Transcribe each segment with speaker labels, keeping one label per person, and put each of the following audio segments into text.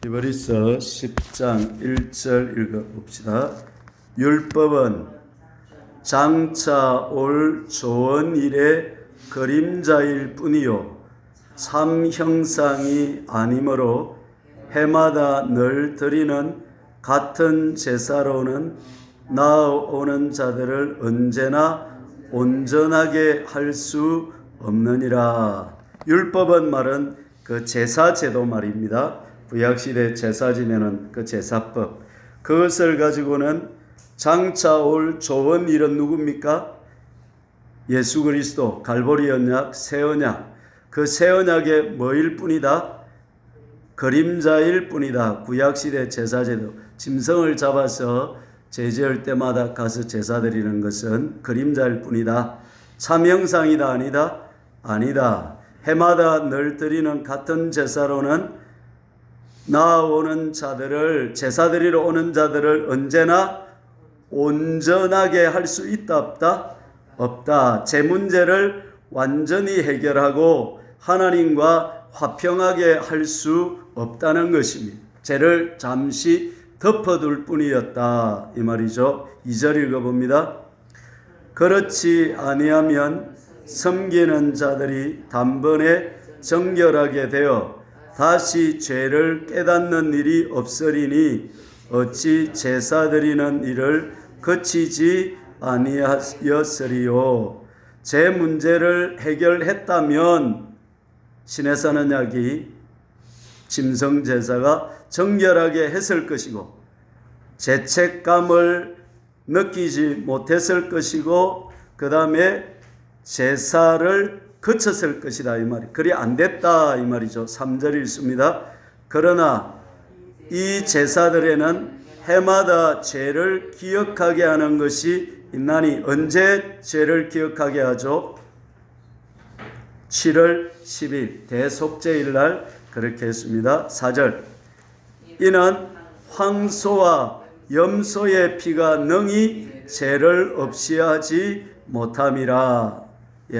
Speaker 1: 히브리서 10장 1절 읽어봅시다. 율법은 장차 올 좋은 일의 그림자일 뿐이요 참 형상이 아니므로 해마다 늘 드리는 같은 제사로는 나아오는 자들을 언제나 온전하게 할 수 없느니라. 율법은 말은 그 제사 제도 말입니다. 구약시대 제사 지내는 그 제사법, 그것을 가지고는 장차 올 좋은 일은 누굽니까? 예수 그리스도 갈보리 언약, 새 언약. 그 새 언약의 뭐일 뿐이다? 그림자일 뿐이다. 구약시대 제사제도, 짐승을 잡아서 제지할 때마다 가서 제사 드리는 것은 그림자일 뿐이다. 참 형상이다 아니다? 아니다. 해마다 늘 드리는 같은 제사로는 나아오는 자들을, 제사 드리러 오는 자들을 언제나 온전하게 할 수 있다 없다? 없다. 제 문제를 완전히 해결하고 하나님과 화평하게 할 수 없다는 것입니다. 죄를 잠시 덮어둘 뿐이었다 이 말이죠. 2절 읽어봅니다. 그렇지 아니하면 섬기는 자들이 단번에 정결하게 되어 다시 죄를 깨닫는 일이 없으리니 어찌 제사 드리는 일을 그치지 아니하였으리요. 제 문제를 해결했다면 신의 산 언약이 짐승 제사가 정결하게 했을 것이고 죄책감을 느끼지 못했을 것이고 그 다음에 제사를 그쳤을 것이다 이 말이. 그리 안 됐다 이 말이죠. 3절 읽습니다. 그러나 이 제사들에는 해마다 죄를 기억하게 하는 것이 있나니 언제 죄를 기억하게 하죠? 7월 10일 대속죄일 날 그렇게 했습니다. 4절 이는 황소와 염소의 피가 능히 죄를 없이 하지 못함이라.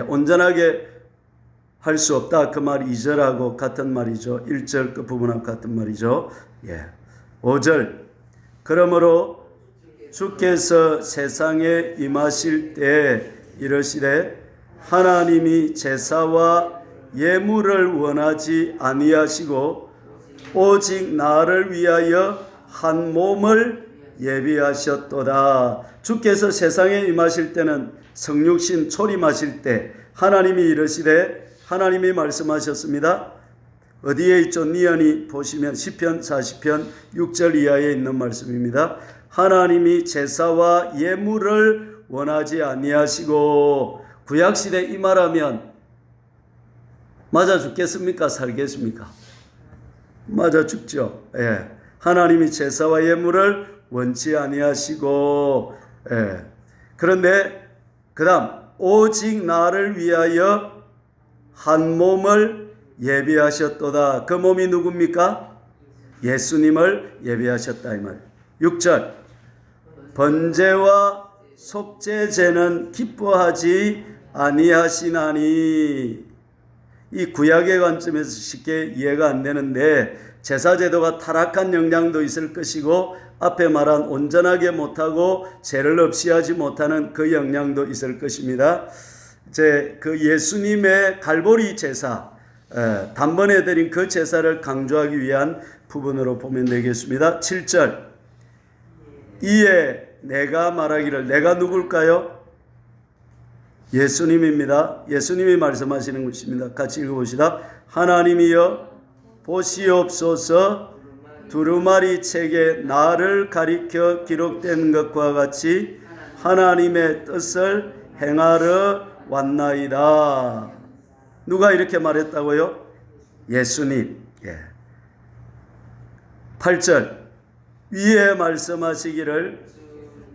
Speaker 1: 온전하게 할 수 없다. 그 말 2절하고 같은 말이죠. 1절 그 부분하고 같은 말이죠. 5절 그러므로 주께서 세상에 임하실 때 이르시되 하나님이 제사와 예물을 원하지 아니하시고 오직 나를 위하여 한 몸을 예비하셨도다. 주께서 세상에 임하실 때는 성육신 초림하실 때 하나님이 이르시되 하나님이 말씀하셨습니다. 어디에 있죠? 니은이 보시면 시편 40편 6절 이하에 있는 말씀입니다. 하나님이 제사와 예물을 원하지 아니하시고 구약시대 이 말하면 맞아 죽겠습니까? 살겠습니까? 맞아 죽죠. 하나님이 제사와 예물을 원치 아니하시고 그런데 그 다음 오직 나를 위하여 한 몸을 예비하셨도다. 그 몸이 누굽니까? 예수님을 예비하셨다 이 말. 6절 번제와 속죄제는 기뻐하지 아니하시나니. 이 구약의 관점에서 쉽게 이해가 안 되는데 제사제도가 타락한 영향도 있을 것이고 앞에 말한 온전하게 못하고 죄를 없이 하지 못하는 그 영향도 있을 것입니다. 그 예수님의 갈보리 제사, 단번에 드린 그 제사를 강조하기 위한 부분으로 보면 되겠습니다. 7절 이에 내가 말하기를, 내가 누굴까요? 예수님입니다. 예수님이 말씀하시는 것입니다. 같이 읽어봅시다. 하나님이여 보시옵소서. 두루마리 책에 나를 가리켜 기록된 것과 같이 하나님의 뜻을 행하러 왔나이다. 누가 이렇게 말했다고요? 예수님. 8절 위에 말씀하시기를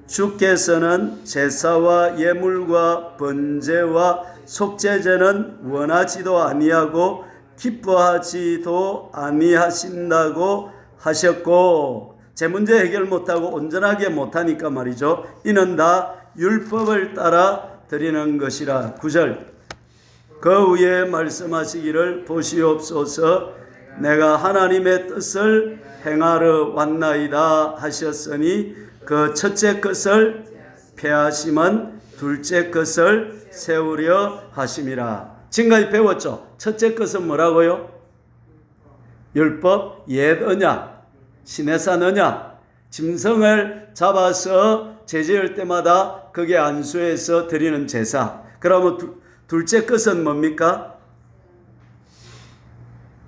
Speaker 1: 주께서는 제사와 예물과 번제와 속죄제는 원하지도 아니하고 기뻐하지도 아니하신다고 하셨고, 제 문제 해결 못하고 온전하게 못하니까 말이죠. 이는 다 율법을 따라 드리는 것이라. 9절 그 위에 말씀하시기를 보시옵소서. 내가 하나님의 뜻을 행하러 왔나이다 하셨으니 그 첫째 것을 폐하심은 둘째 것을 세우려 하심이라. 지금까지 배웠죠? 첫째 것은 뭐라고요? 율법, 옛 언약, 시내산 언약. 짐승을 잡아서 제지을 때마다 그게 안수해서 드리는 제사. 그러면 둘째 것은 뭡니까?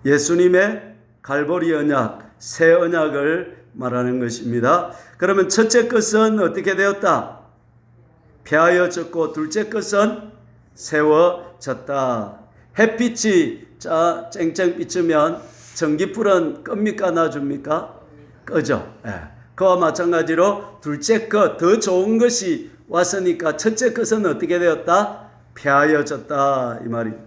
Speaker 1: 예수님의 갈보리 언약, 새 언약을 말하는 것입니다. 그러면 첫째 것은 어떻게 되었다? 폐하여졌고 둘째 것은 세워졌다. 햇빛이 쨍쨍 비추면 전기불은 끕니까 놔줍니까? 끄죠. 그와 마찬가지로 둘째 것, 더 좋은 것이 왔으니까 첫째 것은 어떻게 되었다? 폐하여졌다 이 말입니다.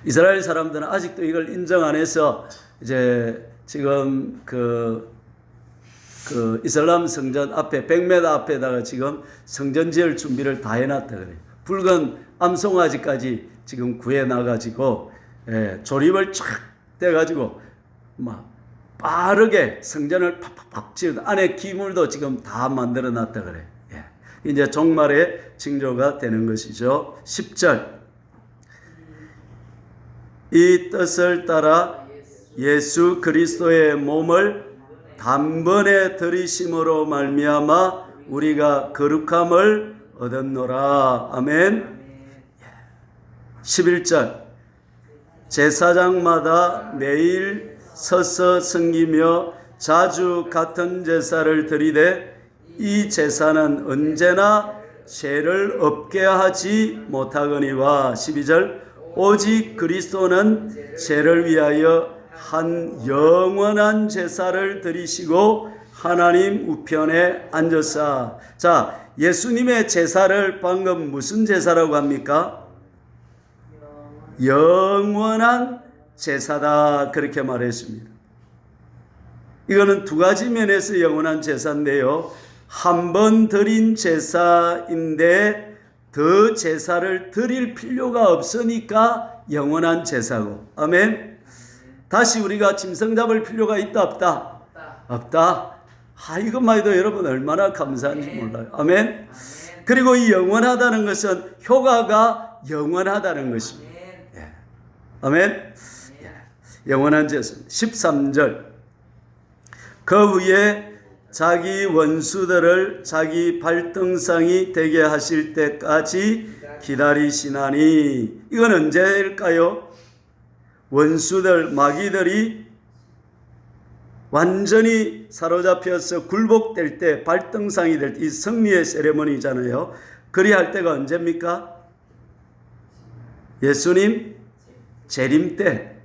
Speaker 1: 이스라엘 사람들은 아직도 이걸 인정 안 해서 이제 지금 그 이슬람 성전 앞에 100m 앞에다가 지금 성전 지을 준비를 다 해놨다 그래요. 붉은 암송아지까지 지금 구해놔가지고 조립을 쫙 돼가지고 막 빠르게 성전을 팍팍팍 지은 안에 기물도 지금 다 만들어놨다 그래. 이제 종말의 징조가 되는 것이죠. 10절 이 뜻을 따라 예수 그리스도의 몸을 단번에 들이심으로 말미암아 우리가 거룩함을 얻었노라. 아멘. 11절 제사장마다 매일 서서 섬기며 자주 같은 제사를 드리되 이 제사는 언제나 죄를 없게 하지 못하거니와. 12절 오직 그리스도는 죄를 위하여 한 영원한 제사를 드리시고 하나님 우편에 앉으사. 자, 예수님의 제사를 방금 무슨 제사라고 합니까? 영원한 제사다 그렇게 말했습니다. 이거는 두 가지 면에서 영원한 제사인데요. 한 번 드린 제사인데 더 제사를 드릴 필요가 없으니까 영원한 제사고. 아멘. 다시 우리가 짐승 잡을 필요가 있다 없다? 없다. 이것만 해도 여러분 얼마나 감사한지 몰라요. 아멘. 그리고 이 영원하다는 것은 효과가 영원하다는 것입니다. 아멘. 영원한 제사. 13절 그 후에 자기 원수들을 자기 발등상이 되게 하실 때까지 기다리시나니. 이건 언제일까요? 원수들 마귀들이 완전히 사로잡혀서 굴복될 때, 발등상이 될 때, 이 승리의 세레머니잖아요. 그리할 때가 언제입니까? 예수님 재림 때,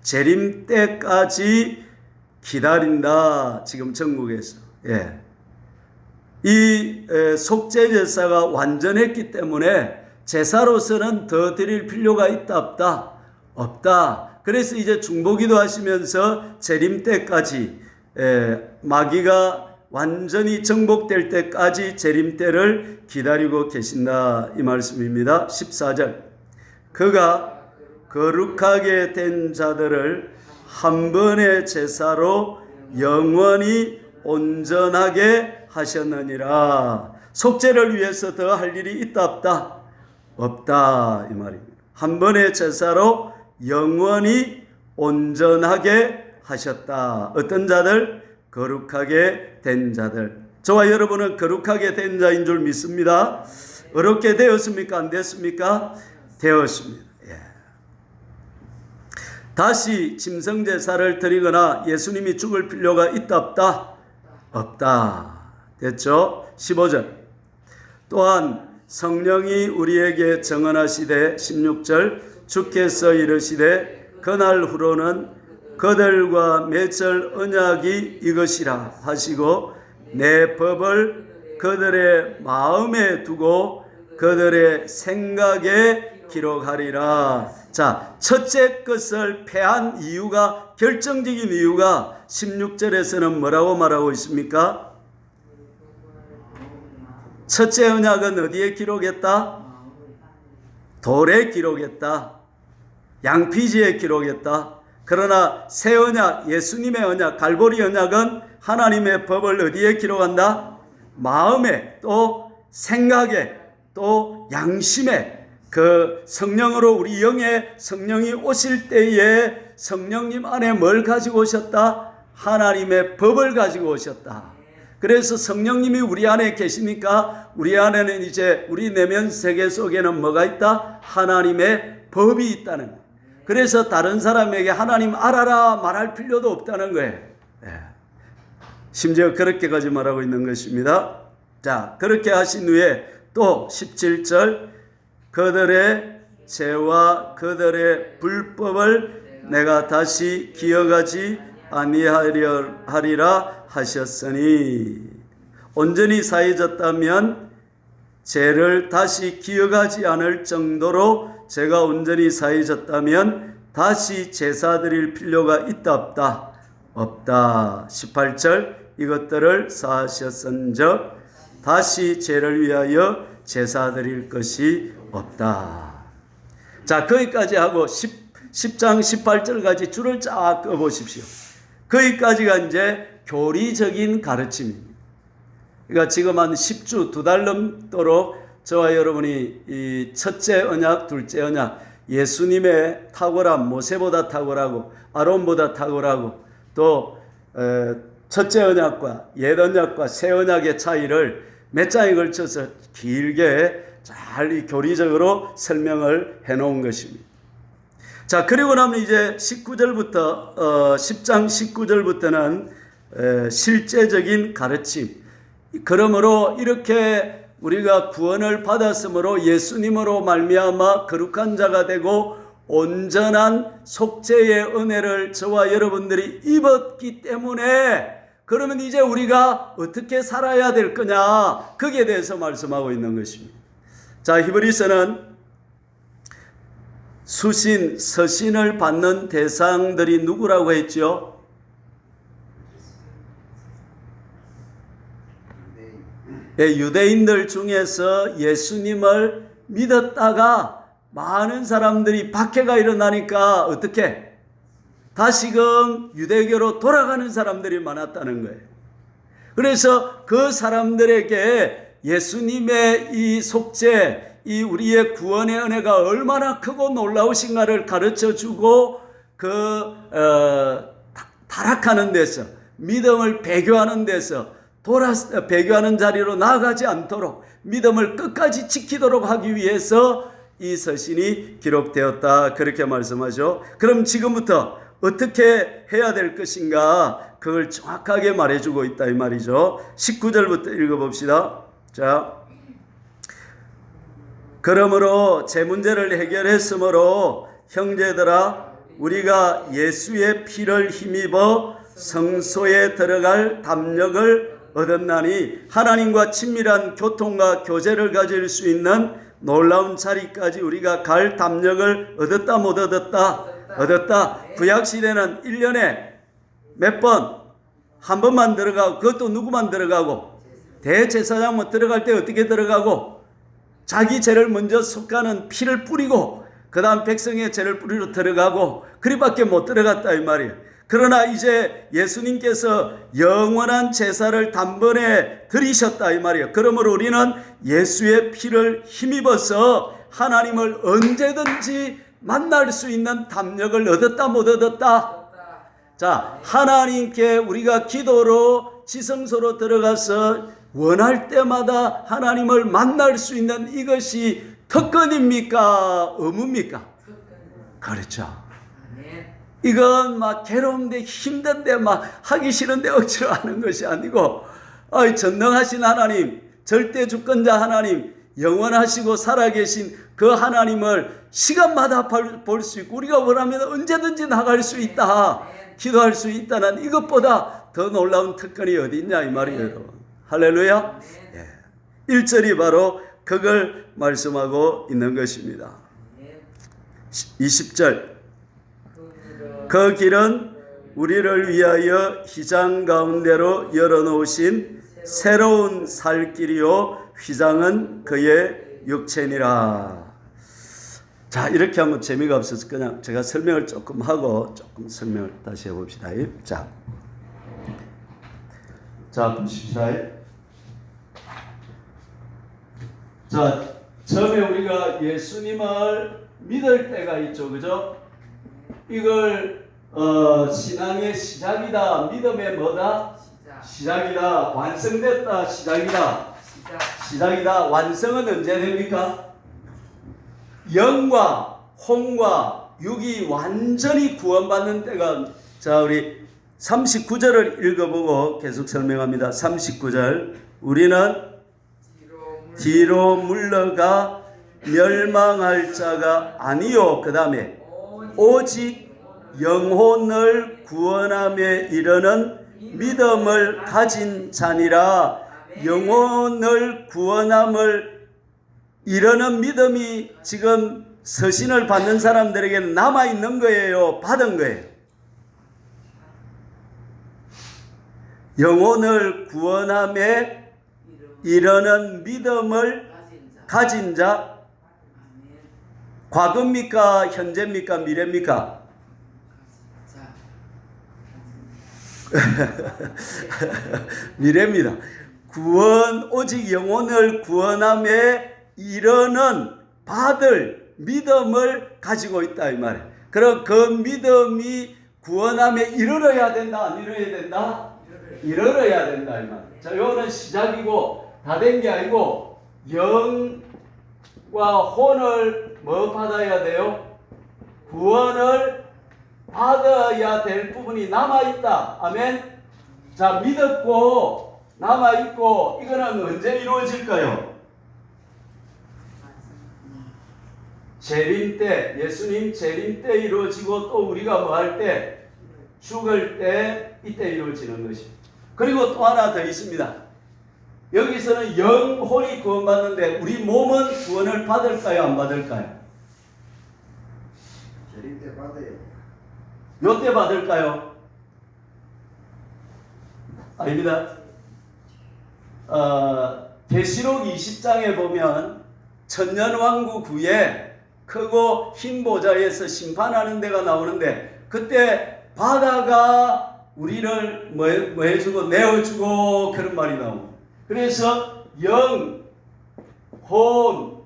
Speaker 1: 재림 때까지 기다린다. 지금 전국에서. 이 속죄 제사가 완전했기 때문에 제사로서는 더 드릴 필요가 있다 없다? 없다. 그래서 이제 중보기도 하시면서 재림 때까지 마귀가 완전히 정복될 때까지 재림 때를 기다리고 계신다 이 말씀입니다. 14절 그가 거룩하게 된 자들을 한 번의 제사로 영원히 온전하게 하셨느니라. 속죄를 위해서 더 할 일이 있다 없다? 없다 이 말입니다. 한 번의 제사로 영원히 온전하게 하셨다. 어떤 자들? 거룩하게 된 자들. 저와 여러분은 거룩하게 된 자인 줄 믿습니다. 어렵게 되었습니까? 안 됐습니까? 되었습니다. 다시 짐승 제사를 드리거나 예수님이 죽을 필요가 있다 없다? 없다. 됐죠? 15절 또한 성령이 우리에게 정언하시되 16절 주께서 이르시되 그날 후로는 그들과 맺을 언약이 이것이라 하시고 내 법을 그들의 마음에 두고 그들의 생각에 기록하리라. 자, 첫째 것을 폐한 이유가, 결정적인 이유가 16절에서는 뭐라고 말하고 있습니까? 첫째 언약은 어디에 기록했다? 돌에 기록했다. 양피지에 기록했다. 그러나 새 언약, 예수님의 언약, 갈보리 언약은 하나님의 법을 어디에 기록한다? 마음에, 또 생각에, 또 양심에, 그 성령으로 우리 영에 성령이 오실 때에 성령님 안에 뭘 가지고 오셨다? 하나님의 법을 가지고 오셨다. 그래서 성령님이 우리 안에 계시니까 우리 안에는 이제 우리 내면 세계 속에는 뭐가 있다? 하나님의 법이 있다는 거예요. 그래서 다른 사람에게 하나님 알아라 말할 필요도 없다는 거예요. 심지어 그렇게까지 말하고 있는 것입니다. 자, 그렇게 하신 후에 또 17절, 그들의 죄와 그들의 불법을 내가 다시 기억하지 아니하리라 하셨으니, 온전히 사해졌다면 죄를 다시 기억하지 않을 정도로 죄가 온전히 사해졌다면 다시 제사 드릴 필요가 있다 없다? 없다. 18절, 이것들을 사하셨은즉 다시 죄를 위하여 제사 드릴 것이 없다. 자, 거기까지 하고 10장 18절까지 줄을 쫙 꺼보십시오. 거기까지가 이제 교리적인 가르침입니다. 그러니까 지금 한 10주, 2달 넘도록 저와 여러분이 이 첫째 언약, 둘째 언약, 예수님의 탁월함, 모세보다 탁월하고 아론보다 탁월하고, 또 첫째 언약과 옛 언약과 새 언약의 차이를 몇 장에 걸쳐서 길게 잘 교리적으로 설명을 해놓은 것입니다. 자, 그리고 나면 이제 19절부터 10장 19절부터는 실제적인 가르침. 그러므로 이렇게 우리가 구원을 받았으므로 예수님으로 말미암아 거룩한 자가 되고 온전한 속죄의 은혜를 저와 여러분들이 입었기 때문에, 그러면 이제 우리가 어떻게 살아야 될 거냐, 거기에 대해서 말씀하고 있는 것입니다. 자, 히브리서는 수신, 서신을 받는 대상들이 누구라고 했죠? 유대인들 중에서 예수님을 믿었다가 많은 사람들이 박해가 일어나니까 어떻게? 다시금 유대교로 돌아가는 사람들이 많았다는 거예요. 그래서 그 사람들에게 예수님의 이 속죄, 이 우리의 구원의 은혜가 얼마나 크고 놀라우신가를 가르쳐주고, 타락하는 데서, 믿음을 배교하는 데서 배교하는 자리로 나아가지 않도록 믿음을 끝까지 지키도록 하기 위해서 이 서신이 기록되었다, 그렇게 말씀하죠. 그럼 지금부터 어떻게 해야 될 것인가, 그걸 정확하게 말해주고 있다 이 말이죠. 19절부터 읽어봅시다. 자, 그러므로 제 문제를 해결했으므로 형제들아, 우리가 예수의 피를 힘입어 성소에 들어갈 담력을 얻었나니 하나님과 친밀한 교통과 교제를 가질 수 있는 놀라운 자리까지 우리가 갈 담력을 얻었다 못 얻었다? 얻었다. 구약시대는 1년에 몇 번? 한 번만 들어가고, 그것도 누구만 들어가고? 대제사장만 들어갈 때 어떻게 들어가고? 자기 죄를 먼저 속하는 피를 뿌리고 그 다음 백성의 죄를 뿌리러 들어가고, 그리밖에 못 들어갔다 이 말이에요. 그러나 이제 예수님께서 영원한 제사를 단번에 드리셨다 이 말이에요. 그러므로 우리는 예수의 피를 힘입어서 하나님을 언제든지 만날 수 있는 담력을 얻었다 못 얻었다? 자, 하나님께 우리가 기도로 지성소로 들어가서 원할 때마다 하나님을 만날 수 있는 이것이 특권입니까? 의무입니까? 그렇죠. 이건 막 괴로운데 힘든데 막 하기 싫은데 억지로 하는 것이 아니고, 전능하신 하나님, 절대 주권자 하나님, 영원하시고 살아계신 그 하나님을 시간마다 볼 수 있고, 우리가 원하면 언제든지 나갈 수 있다, 기도할 수 있다는 이것보다 더 놀라운 특권이 어디 있냐 이 말이에요, 여러분. 할렐루야. 1절이 바로 그걸 말씀하고 있는 것입니다. 20절, 그 길은 우리를 위하여 휘장 가운데로 열어놓으신 새로운 살 길이요 휘장은 그의 육체니라. 자, 이렇게 하면 재미가 없어서 그냥 제가 설명을 조금 하고 조금 설명을 다시 해봅시다. 자, 보십시다. 자, 처음에 우리가 예수님을 믿을 때가 있죠. 그죠? 이걸 신앙의 시작이다. 믿음의 뭐다? 시작이다. 완성됐다. 시작이다. 완성은 언제 됩니까? 영과 혼과 육이 완전히 구원받는 때가. 자, 우리 39절을 읽어보고 계속 설명합니다. 39절. 우리는 뒤로 물러가 멸망할 자가 아니요. 그 다음에 오직 영혼을 구원함에 이르는 믿음을 가진 자니라. 영혼을 구원함을 이러는 믿음이 지금 서신을 받는 사람들에게는 남아있는 거예요? 받은 거예요? 영혼을 구원함에 이러는 믿음을 가진 자. 과거입니까? 현재입니까? 미래입니까? 미래입니다. 오직 영혼을 구원함에 이르는 받을 믿음을 가지고 있다 이 말이에요. 그럼 그 믿음이 구원함에 이르러야 된다, 안 이르러야 된다? 이르러야 된다 이 말이에요. 자, 이거는 시작이고 다 된 게 아니고 영과 혼을 뭐 받아야 돼요? 구원을 받아야 될 부분이 남아있다. 아멘. 자, 믿었고 남아있고 이거는 언제 이루어질까요? 재림 때, 예수님 재림 때 이루어지고 또 우리가 뭐 할 때? 죽을 때, 이때 이루어지는 것입니다. 그리고 또 하나 더 있습니다. 여기서는 영혼이 구원받는데 우리 몸은 구원을 받을까요? 안 받을까요?
Speaker 2: 재림 때 받아요.
Speaker 1: 요때 받을까요? 아닙니다. 계시록 20장에 보면 천년왕국 후에 크고 흰 보좌에서 심판하는 데가 나오는데 그때 바다가 우리를 뭐 해주고 내어주고 그런 말이 나옵니다. 그래서 영, 혼,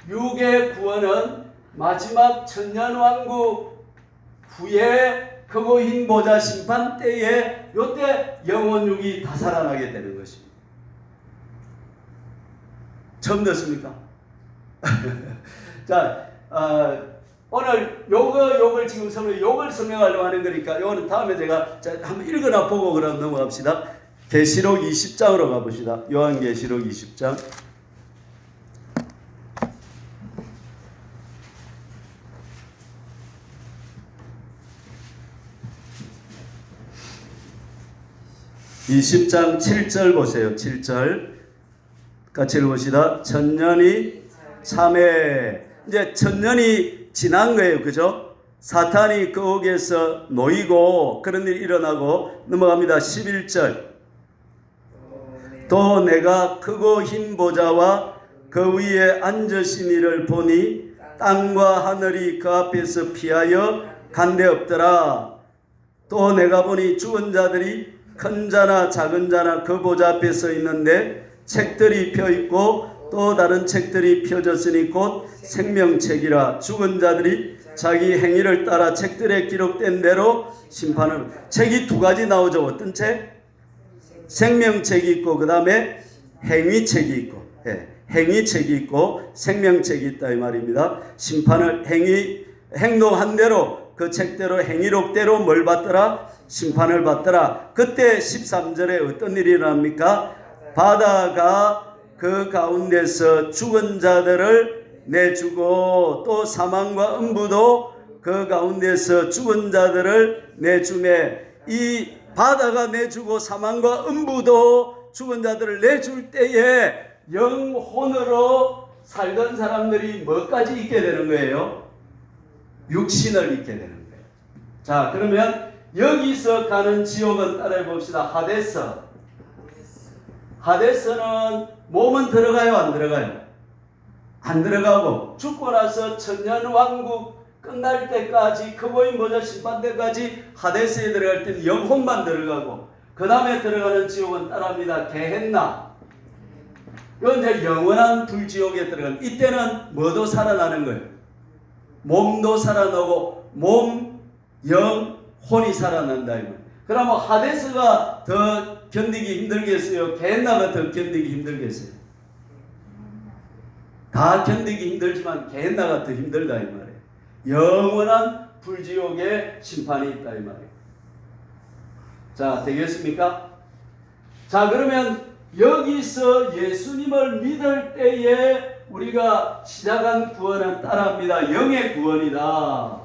Speaker 1: 육의 구원은 마지막 천년왕국 후에 크고 흰 보좌 심판 때에 요때 영혼 육이 다 살아나게 되는 것입니다. 처음 듣습니까? 자, 오늘 요걸 지금 요걸 설명하려고 하는 거니까 요거는 다음에 제가 한번 읽어나 보고 그럼 넘어갑시다. 계시록 20장으로 가봅시다. 요한계시록 20장. (20장) 7절 보세요. 7절 같이 읽어봅시다. 천년이 참회. 이제 천년이 지난 거예요. 그죠? 사탄이 그 옥에서 놓이고 그런 일이 일어나고 넘어갑니다. 11절. 또 내가 크고 흰 보좌와 그 위에 앉으신 이를 보니 땅과 하늘이 그 앞에서 피하여 간데 없더라. 또 내가 보니 죽은 자들이 큰 자나 작은 자나 그 보좌 앞에 서 있는데 책들이 펴 있고 또 다른 책들이 펴졌으니 곧 생명책이라. 죽은 자들이 자기 행위를 따라 책들에 기록된 대로 심판을. 책이 두 가지 나오죠. 어떤 책? 생명책이 있고 그 다음에 행위책이 있고, 행위책이 있고 생명책이 있다 이 말입니다. 심판을 행동한 대로 그 책대로 행위록대로 뭘 받더라? 심판을 받더라. 그때 13절에 어떤 일이 일어납니까? 바다가 그 가운데서 죽은 자들을 내주고 또 사망과 음부도 그 가운데서 죽은 자들을 내주매. 이 바다가 내주고 사망과 음부도 죽은 자들을 내줄 때에 영혼으로 살던 사람들이 뭐까지 있게 되는 거예요? 육신을 잊게 되는 거예요. 자, 그러면 여기서 가는 지옥은 따라해 봅시다. 하데스. 하데스는 몸은 들어가요, 안 들어가요? 안 들어가고 죽고 나서 천년왕국 끝날 때까지 크고인 모자 심판 때까지 하데스에 들어갈 때는 영혼만 들어가고 그 다음에 들어가는 지옥은 따라합니다. 게헨나. 이건 이제 영원한 불지옥에 들어가는, 이때는 뭐도 살아나는 거예요. 몸도 살아나고 몸, 영, 혼이 살아난다. 그러면 하데스가 더 견디기 힘들겠어요? 게헨나가 더 견디기 힘들겠어요? 다 견디기 힘들지만 게헨나가 더 힘들다 이 말이에요. 영원한 불지옥의 심판이 있다 이 말이에요. 자, 되겠습니까? 자, 그러면 여기서 예수님을 믿을 때에 우리가 시작한 구원은 따라합니다. 영의 구원이다.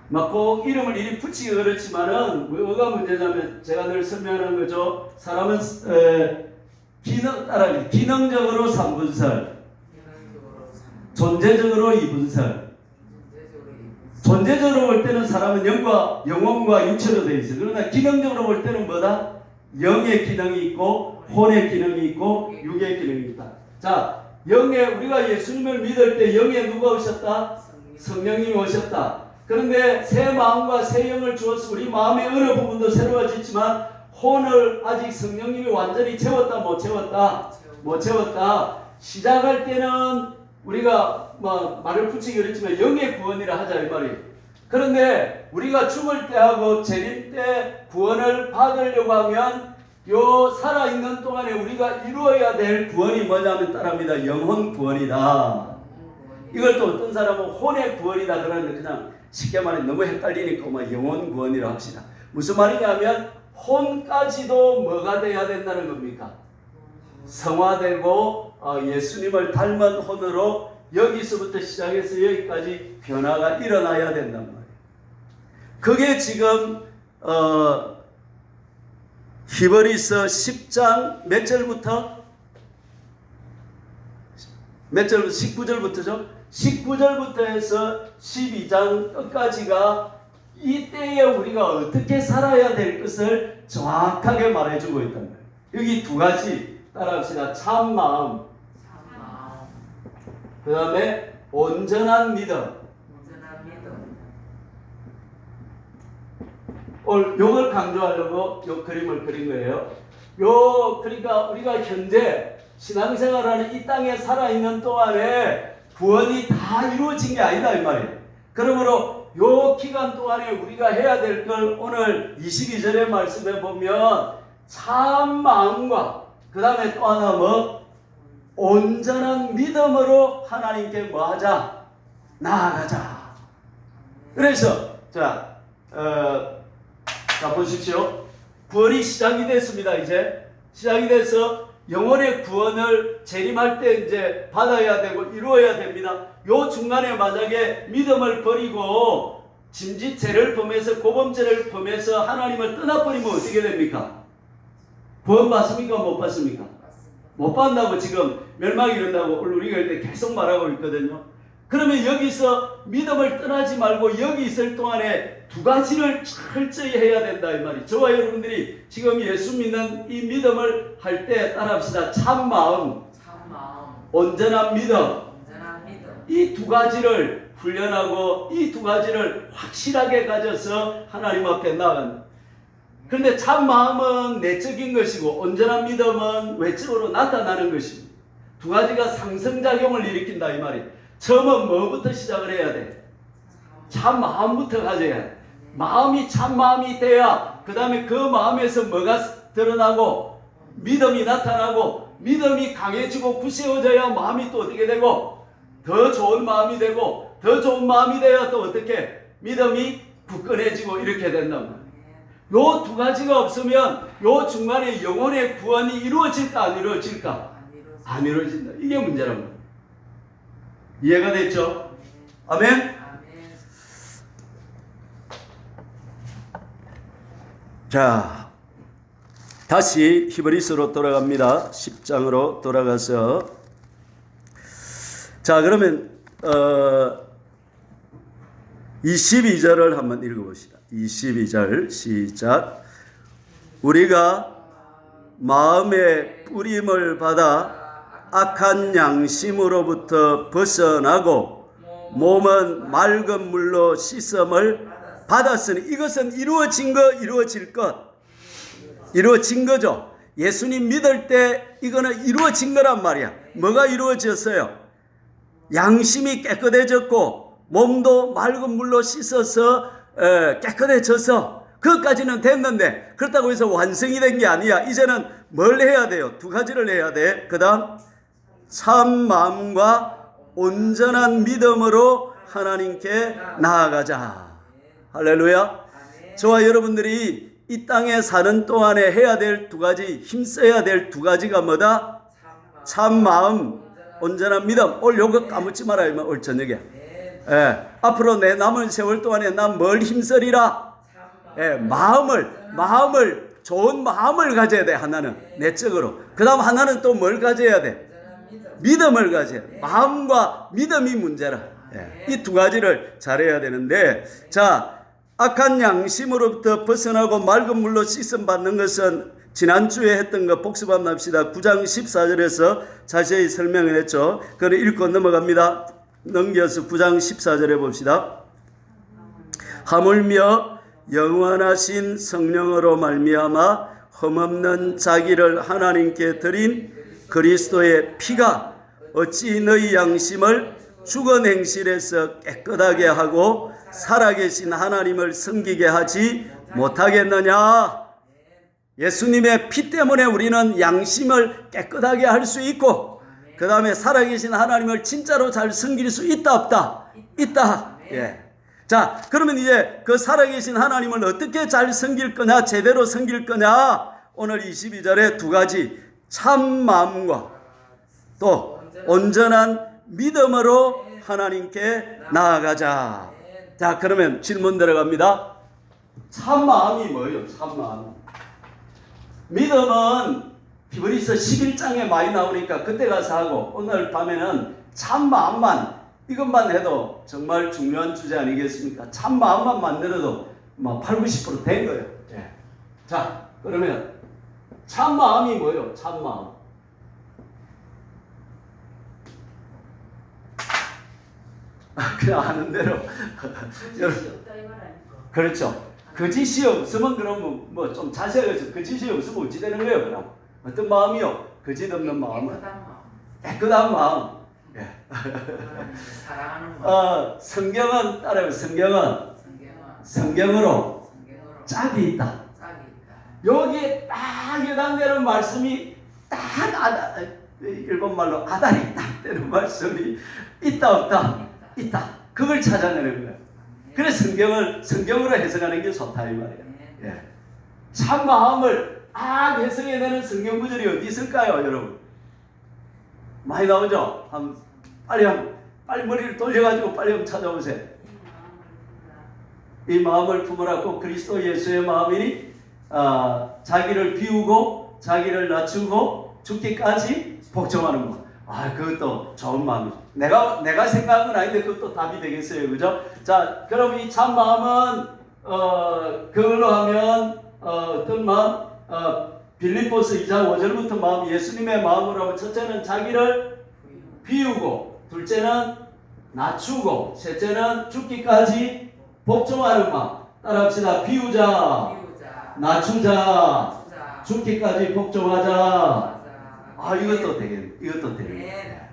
Speaker 1: 막 꼭 이름을 이리 붙이기 그렇지만은 뭐가 문제냐면 제가 늘 설명하는 거죠. 사람은 기능적으로 3분설, 존재적으로 2분설. 존재적으로 볼 때는 사람은 영혼과 육체로 되어 있어요. 그러나 기능적으로 볼 때는 뭐다? 영의 기능이 있고 혼의 기능이 있고 육의 기능이 있다. 자, 우리가 예수님을 믿을 때 영에 누가 오셨다? 성령님이 오셨다. 그런데 새 마음과 새 영을 주어서 우리 마음의 어느 부분도 새로워졌지만 혼을 아직 성령님이 완전히 채웠다 못 채웠다? 못 채웠다. 시작할 때는 우리가 말을 붙이기 그렇지만 영의 구원이라 하자 이 말이에요. 그런데 우리가 죽을 때하고 재림 때 구원을 받으려고 하면 요 살아있는 동안에 우리가 이루어야 될 구원이 뭐냐면 따라합니다. 영혼 구원이다. 이걸 또 어떤 사람은 혼의 구원이다 그러는데 그냥 쉽게 말해 너무 헷갈리니까 영혼 구원이라 합시다. 무슨 말이냐면 혼까지도 뭐가 돼야 된다는 겁니까? 성화되고 예수님을 닮은 혼으로 여기서부터 시작해서 여기까지 변화가 일어나야 된단 말이에요. 그게 지금 히브리서 10장 몇 절부터? 몇 절부터? 19절부터죠? 19절부터 해서 12장 끝까지가 이때에 우리가 어떻게 살아야 될 것을 정확하게 말해주고 있단 말이에요. 여기 두 가지 따라합시다. 참마음, 그 다음에 온전한 믿음. 오늘 요걸 강조하려고 요 그림을 그린 거예요. 그러니까 우리가 현재 신앙생활하는 이 땅에 살아있는 동안에 구원이 다 이루어진 게 아니다 이 말이에요. 그러므로 요 기간 동안에 우리가 해야 될 걸 오늘 22절의 말씀에 보면 참 마음과 그 다음에 또 하나 온전한 믿음으로 하나님께 하자? 나아가자. 그래서 자 보십시오. 구원이 시작이 됐습니다. 이제 시작이 돼서 영혼의 구원을 재림할 때 이제 받아야 되고 이루어야 됩니다. 요 중간에 만약에 믿음을 버리고 짐짓죄를 범해서 고범죄를 범해서 하나님을 떠나버리면 어떻게 됩니까? 구원 받습니까? 못 받습니까? 못 받는다고 지금 멸망이 이른다고 우리가 이렇게 계속 말하고 있거든요. 그러면 여기서 믿음을 떠나지 말고 여기 있을 동안에 두 가지를 철저히 해야 된다 이 말이. 저와 여러분들이 지금 예수 믿는 이 믿음을 할 때 따라합시다. 참 마음, 온전한 믿음. 이 두 가지를 훈련하고 이 두 가지를 확실하게 가져서 하나님 앞에 나아간다. 그런데 참 마음은 내적인 것이고 온전한 믿음은 외적으로 나타나는 것입니다. 두 가지가 상승작용을 일으킨다 이 말이에요. 처음은 뭐부터 시작을 해야 돼? 참 마음부터 가져야 돼. 마음이 참 마음이 돼야 그 다음에 그 마음에서 뭐가 드러나고 믿음이 나타나고 믿음이 강해지고 굳세워져야 마음이 또 어떻게 되고 더 좋은 마음이 되고 더 좋은 마음이 돼야 또 어떻게 믿음이 굳건해지고 이렇게 된단 말이에요. 요 두 가지가 없으면 요 중간에 영혼의 구원이 이루어질까 안 이루어질까? 안 이루어진다. 이게 문제란 말이에요. 이해가 됐죠? 아멘? 자, 다시 히브리서로 돌아갑니다. 10장으로 돌아가서 자, 그러면 22절을 한번 읽어봅시다. 22절 시작. 우리가 마음의 뿌림을 받아 악한 양심으로부터 벗어나고 몸은 맑은 물로 씻음을 받았으니 이것은 이루어진 거죠. 예수님 믿을 때 이거는 이루어진 거란 말이야. 뭐가 이루어졌어요? 양심이 깨끗해졌고 몸도 맑은 물로 씻어서 깨끗해져서 그것까지는 됐는데 그렇다고 해서 완성이 된 게 아니야. 이제는 뭘 해야 돼요? 두 가지를 해야 돼. 그 다음 참 마음과 온전한 믿음으로 하나님께 나아가자. 할렐루야. 저와 여러분들이 이 땅에 사는 동안에 해야 될 두 가지, 힘써야 될 두 가지가 뭐다? 참 마음, 온전한 믿음. 오늘 요거 까먹지 말아요. 오늘 저녁에. 앞으로 내 남은 세월 동안에 난 뭘 힘쓰리라? 마음을, 좋은 마음을 가져야 돼. 하나는 내적으로. 그 다음 하나는 또 뭘 가져야 돼? 믿음을 가져야 돼. 마음과 믿음이 문제라. 이 두 가지를 잘해야 되는데, 자, 악한 양심으로부터 벗어나고 맑은 물로 씻음 받는 것은 지난주에 했던 거 복습한번 합시다. 9장 14절에서 자세히 설명을 했죠. 그걸 읽고 넘어갑니다. 넘겨서 9장 14절에 봅시다. 하물며 영원하신 성령으로 말미암아 흠없는 자기를 하나님께 드린 그리스도의 피가 어찌 너희 양심을 죽은 행실에서 깨끗하게 하고 살아계신 하나님을 섬기게 하지 못하겠느냐. 예수님의 피 때문에 우리는 양심을 깨끗하게 할 수 있고 그 다음에 살아계신 하나님을 진짜로 잘 섬길 수 있다 없다? 있다. 자, 그러면 이제 그 살아계신 하나님을 어떻게 잘 섬길 거냐, 제대로 섬길 거냐. 오늘 22절에 두 가지, 참 마음과 또 온전한 믿음으로 하나님께 나아가자. 자, 그러면 질문 들어갑니다. 참 마음이 뭐예요? 참 마음. 믿음은 히브리서 11장에 많이 나오니까 그때 가서 하고, 오늘 밤에는 참 마음만, 이것만 해도 정말 중요한 주제 아니겠습니까? 참 마음만 만들어도 막 80, 90% 된 거예요. 자, 그러면 참 마음이 뭐예요? 참 마음. 그냥 하는 대로. 그렇죠. 거짓이 없으면 그러면 뭐 좀 자세하게 거짓이 없으면 어찌 되는 거예요? 그럼 어떤 마음이요? 거짓 없는 마음은 깨끗한 마음.
Speaker 2: 사랑하는 마음.
Speaker 1: 성경은 따라요. 성경으로 짝이 있다. 여기에 딱 해당되는 말씀이 딱 일본말로 아다리 딱 되는 말씀이 있다 없다? 있다. 그걸 찾아내는 거예요. 그래서 성경으로 해석하는 게 좋다 이 말이에요. 참 마음을 해석해내는 성경 구절이 어디 있을까요, 여러분? 많이 나오죠? 빨리 머리를 돌려가지고 빨리 한번 찾아보세요. 이 마음을 품으라고 그리스도 예수의 마음이니 자기를 비우고 자기를 낮추고 죽기까지 복종하는 것. 그것도 좋은 마음이죠. 내가 생각한 건 아닌데 그것도 답이 되겠어요. 그죠? 자, 그럼 이 참 마음은, 그걸로 하면, 어떤 마음? 빌립보서 2장 5절부터 마음, 예수님의 마음으로 하면 첫째는 자기를 비우고, 둘째는 낮추고, 셋째는 죽기까지 복종하는 마음. 따라합시다. 비우자, 낮추자, 죽기까지 복종하자. 이것도 되겠네.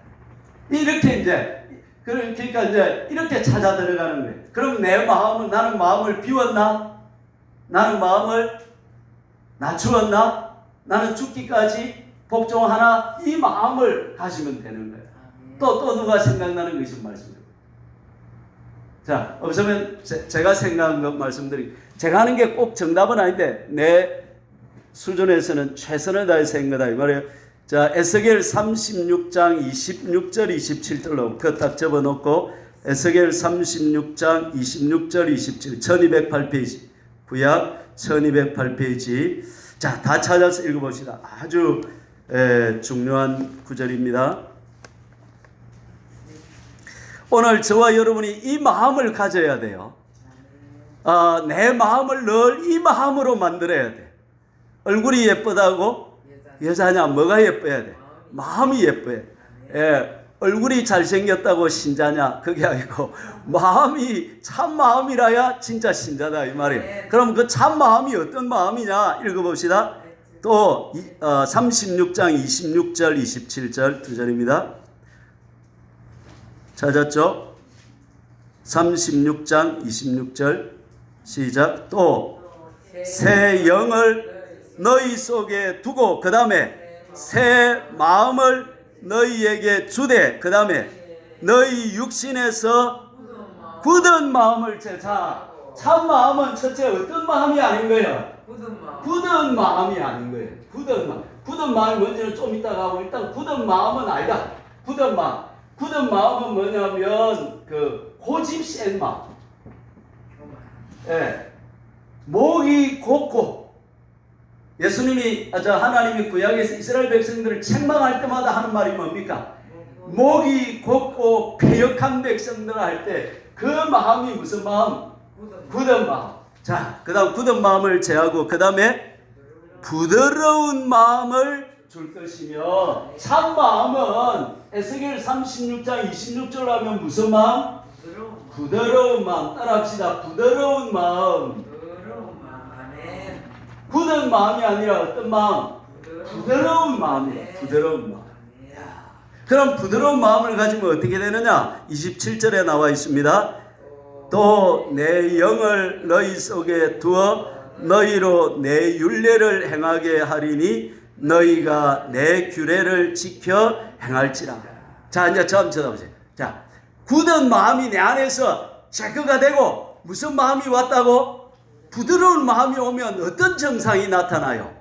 Speaker 1: 이렇게 이제, 그러니까 이제 이렇게 찾아 들어가는 거예요. 그럼 나는 마음을 비웠나? 나는 마음을 낮추었나? 나는 죽기까지 복종하나? 이 마음을 가지면 되는 거예요. 또 누가 생각나는 거 있으면 말씀드려요. 자, 없으면 제가 생각한 것 말씀드리고, 제가 하는 게 꼭 정답은 아닌데, 내 수준에서는 최선을 다해서 한 거다 이 말이에요. 자, 에스겔 36장 26절 27절로 그 딱 접어놓고, 에스겔 36장 26절 27, 1208페이지, 구약 1208페이지. 자, 다 찾아서 읽어봅시다. 아주 중요한 구절입니다. 오늘 저와 여러분이 이 마음을 가져야 돼요. 내 마음을 늘 이 마음으로 만들어야 돼. 얼굴이 예쁘다고 여자냐? 뭐가 예뻐야 돼? 마음이 예뻐요. 예, 얼굴이 잘생겼다고 신자냐? 그게 아니고 마음이 참 마음이라야 진짜 신자다 이 말이에요. 그럼 그 참 마음이 어떤 마음이냐? 읽어봅시다. 또 36장 26절 27절 두 절입니다. 찾았죠? 36장 26절 시작. 또 새 영을 너희 속에 두고 그 다음에 새 마음을 너희에게 주되 그 다음에 너희 육신에서 굳은 마음을 자, 참 마음은 첫째 어떤 마음이 아닌 거예요? 굳은 마음이 아닌 거예요. 굳은 마음. 굳은 마음이 뭔지는 좀 이따가 하고 일단 굳은 마음은 아니다. 굳은 마음. 굳은 마음은 뭐냐면 그 고집 센 마음. 예. 목이 곧고 예수님이 하나님이 구약에서 이스라엘 백성들을 책망할 때마다 하는 말이 뭡니까? 목이 곧고 패역한 백성들 할 때 그 마음이 무슨 마음? 굳은 마음. 자, 그 다음 굳은 마음을 제하고 그 다음에 부드러운 마음을 줄 것이며 참 마음은 에스겔 36장 26절 하면 무슨 마음? 부드러운 마음. 따라합시다. 부드러운 마음. 굳은 마음이 아니라 어떤 마음? 부드러운 마음이에요. 부드러운 마음. 그럼 부드러운 마음을 가지면 어떻게 되느냐? 27절에 나와 있습니다. 또 내 영을 너희 속에 두어 너희로 내 율례를 행하게 하리니 너희가 내 규례를 지켜 행할지라. 자, 이제 처음 쳐다보세요. 자, 굳은 마음이 내 안에서 제거가 되고 무슨 마음이 왔다고? 부드러운 마음이 오면 어떤 증상이 나타나요?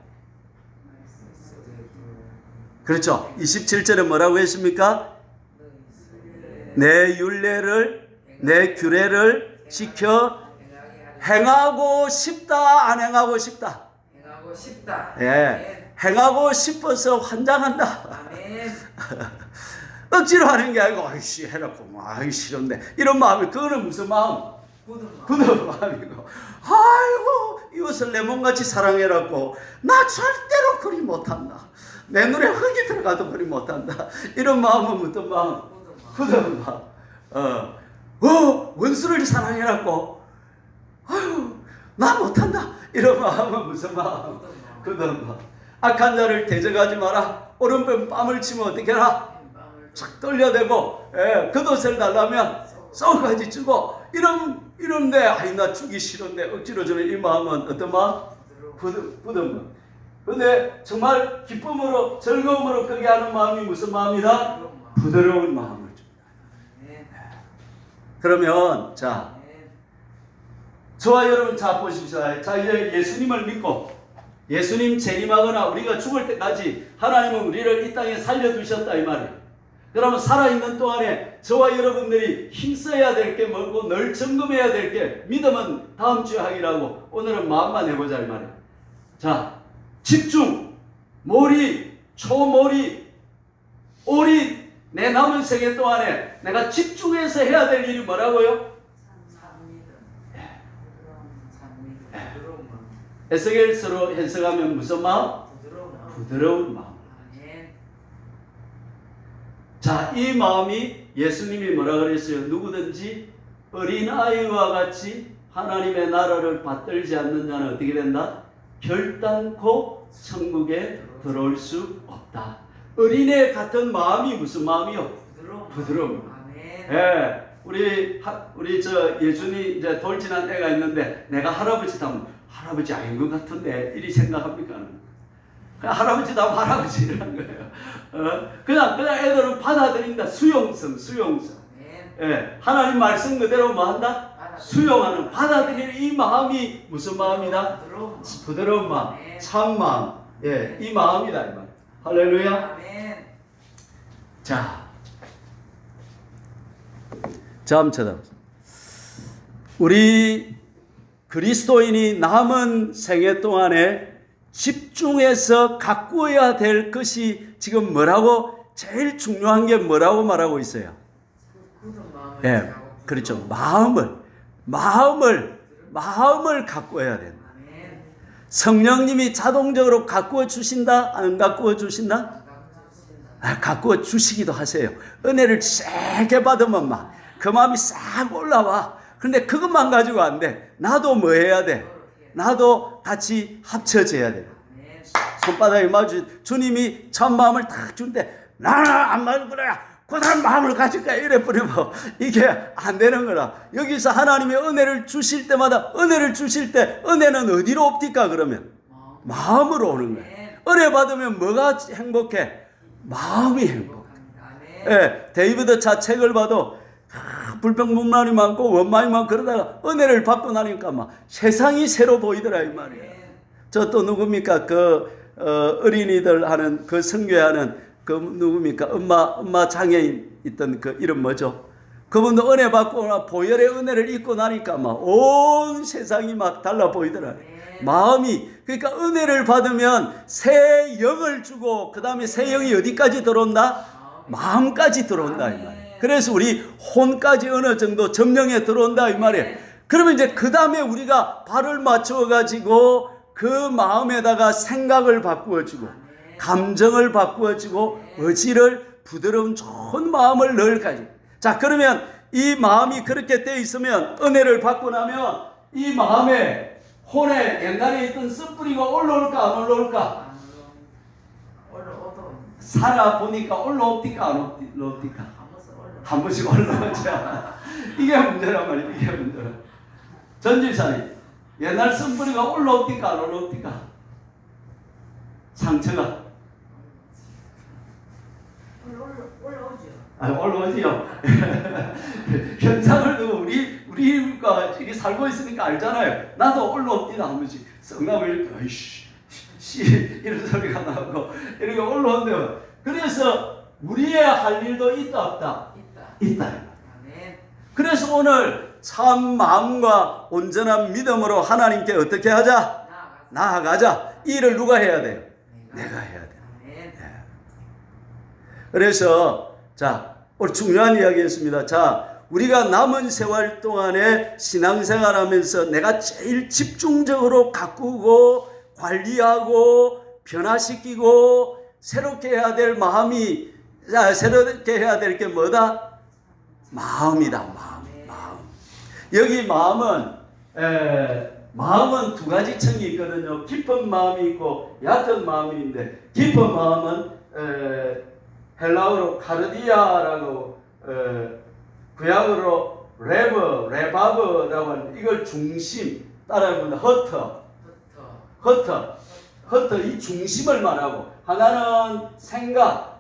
Speaker 1: 그렇죠. 27절에 뭐라고 했습니까? 내 율례를, 내 규례를 지켜 행하고 싶다, 안 행하고 싶다?
Speaker 2: 행하고 싶다.
Speaker 1: 예. 행하고 싶어서 환장한다.
Speaker 2: 아멘.
Speaker 1: 억지로 하는 게 아니고, 아이씨, 해놓고, 아이, 싫은데. 이런 마음이, 그거는 무슨 마음? 굳은 마음이고. 아이고, 이웃을 내 몸같이 사랑해라고. 나 절대로 그리 못한다. 내 눈에 흙이 들어가도 그리 못한다. 이런 마음은 어떤 마음? 굳은 마음. 원수를 사랑해라고. 아유, 나 못한다. 이런 마음은 무슨 마음? 굳은 마음. 악한 자를 대적하지 마라. 오른편 뺨을 치면 어떻게 하라? 착 떨려대고, 겉옷을 달라면 썩까지 주고, 이런데, 아이, 나 주기 싫은데, 억지로 주는 이 마음은 어떤 마음? 굳은 마음. 근데 정말 기쁨으로, 즐거움으로 크게 하는 마음이 무슨 마음이다? 부드러운 마음을 줍니다. 그러면, 자, 저와 여러분, 자, 보십시오. 자, 이제 예수님을 믿고, 예수님 재림하거나 우리가 죽을 때까지 하나님은 우리를 이 땅에 살려두셨다, 이 말이에요. 그러면 살아있는 동안에 저와 여러분들이 힘써야 될 게 뭐고 늘 점검해야 될 게 믿음은 다음 주에 하기라고 오늘은 마음만 해보자 이 말이에요. 자, 집중, 몰입, 초몰입, 올인. 내 남은 생애 동안에 내가 집중해서 해야 될 일이 뭐라고요? 에스겔서로 해석하면 무슨 마음? 부드러운 마음. 자, 이 마음이 예수님이 뭐라 그랬어요? 누구든지 어린아이와 같이 하나님의 나라를 받들지 않는 자는 어떻게 된다? 결단코 천국에 들어올 수 없다. 어린애 같은 마음이 무슨 마음이요? 부드러운 마음. 예, 우리 예준이 이제 돌진한 애가 있는데 내가 할아버지다 하면 할아버지 아닌 것 같은데 이리 생각합니까? 그냥 할아버지다 하면 할아버지라는 거예요. 그냥 애들은 받아들인다. 수용성. 예, 하나님 말씀 그대로 뭐 한다? 수용하는, 받아들이는 이 마음이 무슨 마음이다? 부드러운 마음, 참 마음. 예, 이 마음이다, 이 말. 할렐루야. 자, 한번 쳐다보세요. 우리 그리스도인이 남은 생애 동안에 집중해서 가꾸어야 될 것이 지금 뭐라고, 제일 중요한 게 뭐라고 말하고 있어요? 예, 그렇죠. 마음을 가꾸어야 된다. 성령님이 자동적으로 가꾸어 주신다? 안 가꾸어 주신다? 갖고 주시기도 하세요. 은혜를 세게 받으면 막 그 마음이 싹 올라와. 근데 그것만 가지고 안 돼. 나도 뭐 해야 돼? 나도 같이 합쳐져야 돼. 손바닥에 마주 주님이 참 마음을 탁 준대. 나는 안 맞을 거야. 그다음 마음을 가질 거야. 이래 버리면 이게 안 되는 거라. 여기서 하나님의 은혜를 주실 때마다 은혜를 주실 때 은혜는 어디로 옵니까? 그러면 마음으로 오는 거야. 은혜 받으면 뭐가 행복해? 마음이 행복해. 예, 데이비드 자책을 봐도 불평불만이 많고 원망이 많고 그러다가 은혜를 받고 나니까 막 세상이 새로 보이더라 이 말이야. 저 또 누굽니까? 어린이들 하는 그 선교하는 누굽니까? 엄마 장애인 있던 그 이름 뭐죠? 그분도 은혜 받고 보혈의 은혜를 입고 나니까 막 온 세상이 막 달라 보이더라. 마음이 그러니까 은혜를 받으면 새 영을 주고 그 다음에 새 영이 어디까지 들어온다? 마음까지 들어온다 이 말이야. 그래서 우리 혼까지 어느 정도 점령에 들어온다 이 말이에요. 그러면 이제 그 다음에 우리가 발을 맞추어 가지고 그 마음에다가 생각을 바꾸어주고 감정을 바꾸어주고 의지를 부드러운 좋은 마음을 늘 가지고. 자, 그러면 이 마음이 그렇게 돼 있으면 은혜를 받고 나면 이 마음에 혼에 옛날에 있던 쓴뿌리가 올라올까 안 올라올까? 살아보니까 올라옵니까 안 올라옵니까? 한 번씩 올라오죠. 이게 문제란 말이에요. 이게 문제라. 전집사님, 옛날 쓴뿌리가 올라옵니까 안 올라옵니까? 상처가 올라오지요. 현상을 두고 우리가 이렇게 살고 있으니까 알잖아요. 나도 올라옵니다 한 번씩 성남을 이런 소리가 나고 이렇게 올라온대요. 그래서 우리의 할 일도 있다 없다? 있다. 그래서 오늘 참 마음과 온전한 믿음으로 하나님께 어떻게 하자? 나아가자. 이 일을 누가 해야 돼요? 내가 해야 돼요. 네. 그래서 자, 오늘 중요한 이야기였습니다. 자, 우리가 남은 세월 동안에 신앙생활하면서 내가 제일 집중적으로 가꾸고 관리하고 변화시키고 새롭게 해야 될 마음이 새롭게 해야 될 게 뭐다? 마음이다. 마음. 여기 마음은 두 가지 층이 있거든요. 깊은 마음이 있고 얕은 마음이 있는데 깊은 마음은 헬라어로 카르디아라고 구약어로 레바브라고 하는 이걸 중심 따라하면 허터 이 중심을 말하고 하나는